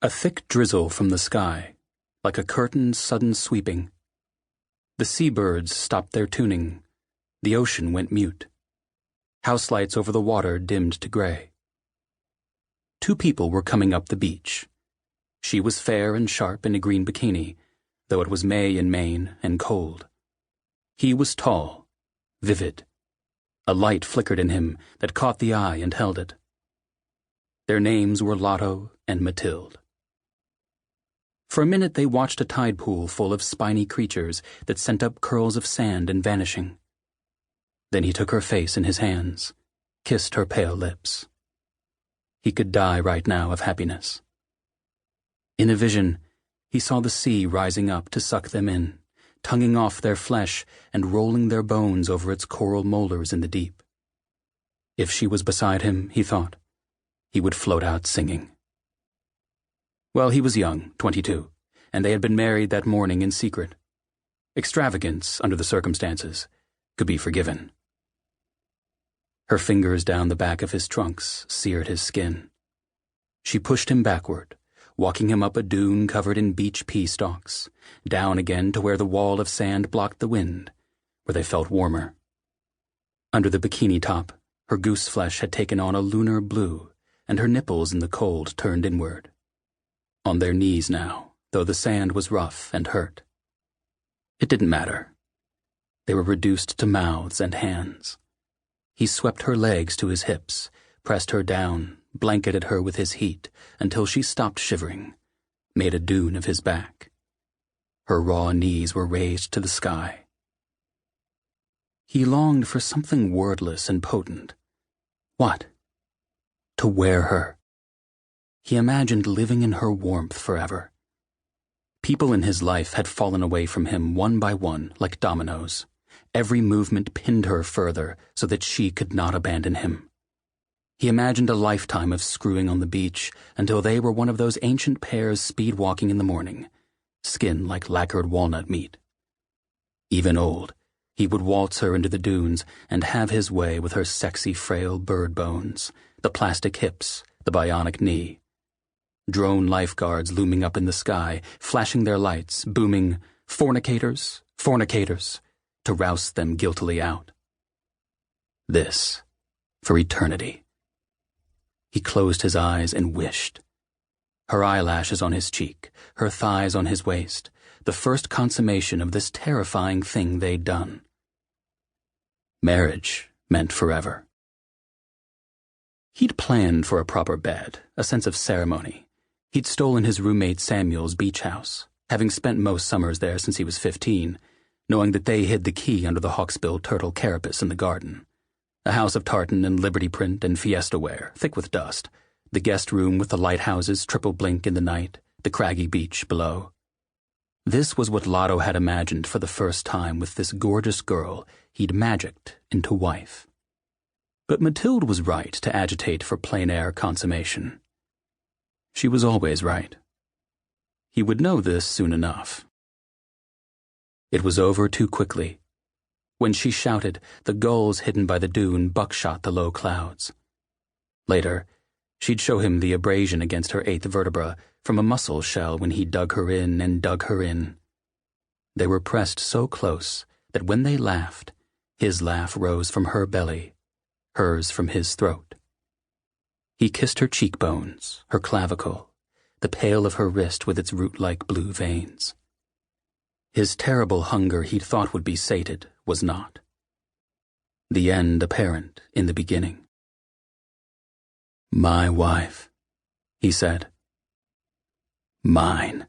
A thick drizzle from the sky, like a curtain's sudden sweeping. The seabirds stopped their tuning. The ocean went mute. House lights over the water dimmed to gray. Two people were coming up the beach. She was fair and sharp in a green bikini, though it was May in Maine and cold. He was tall, vivid. A light flickered in him that caught the eye and held it. Their names were Lotto and Mathilde. For a minute they watched a tide pool full of spiny creatures that sent up curls of sand and vanishing. Then he took her face in his hands, kissed her pale lips. He could die right now of happiness. In a vision, he saw the sea rising up to suck them in, tonguing off their flesh and rolling their bones over its coral molars in the deep. If she was beside him, he thought, he would float out singing. Well, he was young, 22, and they had been married that morning in secret. Extravagance, under the circumstances, could be forgiven. Her fingers down the back of his trunks seared his skin. She pushed him backward, walking him up a dune covered in beach pea stalks, down again to where the wall of sand blocked the wind, where they felt warmer. Under the bikini top, her goose flesh had taken on a lunar blue, and her nipples in the cold turned inward. On their knees now, though the sand was rough and hurt. It didn't matter. They were reduced to mouths and hands. He swept her legs to his hips, pressed her down, blanketed her with his heat until she stopped shivering, made a dune of his back. Her raw knees were raised to the sky. He longed for something wordless and potent. What? To wear her. He imagined living in her warmth forever. People in his life had fallen away from him one by one, like dominoes. Every movement pinned her further so that she could not abandon him. He imagined a lifetime of screwing on the beach until they were one of those ancient pairs speed-walking in the morning, skin like lacquered walnut meat. Even old, he would waltz her into the dunes and have his way with her sexy, frail bird bones, the plastic hips, the bionic knee. Drone lifeguards looming up in the sky, flashing their lights, booming, "Fornicators, fornicators," to rouse them guiltily out. This, for eternity. He closed his eyes and wished. Her eyelashes on his cheek, her thighs on his waist, the first consummation of this terrifying thing they'd done. Marriage meant forever. He'd planned for a proper bed, a sense of ceremony. He'd stolen his roommate Samuel's beach house, having spent most summers there since he was 15, knowing that they hid the key under the hawksbill turtle carapace in the garden. A house of tartan and liberty print and fiesta ware, thick with dust, the guest room with the lighthouses triple blink in the night, the craggy beach below. This was what Lotto had imagined for the first time with this gorgeous girl he'd magicked into wife. But Mathilde was right to agitate for plein-air consummation. She was always right. He would know this soon enough. It was over too quickly. When she shouted, the gulls hidden by the dune buckshot the low clouds. Later, she'd show him the abrasion against her eighth vertebra from a mussel shell when he dug her in and dug her in. They were pressed so close that when they laughed, his laugh rose from her belly, hers from his throat. He kissed her cheekbones, her clavicle, the pale of her wrist with its root-like blue veins. His terrible hunger he'd thought would be sated was not. The end apparent in the beginning. "My wife," he said. "Mine."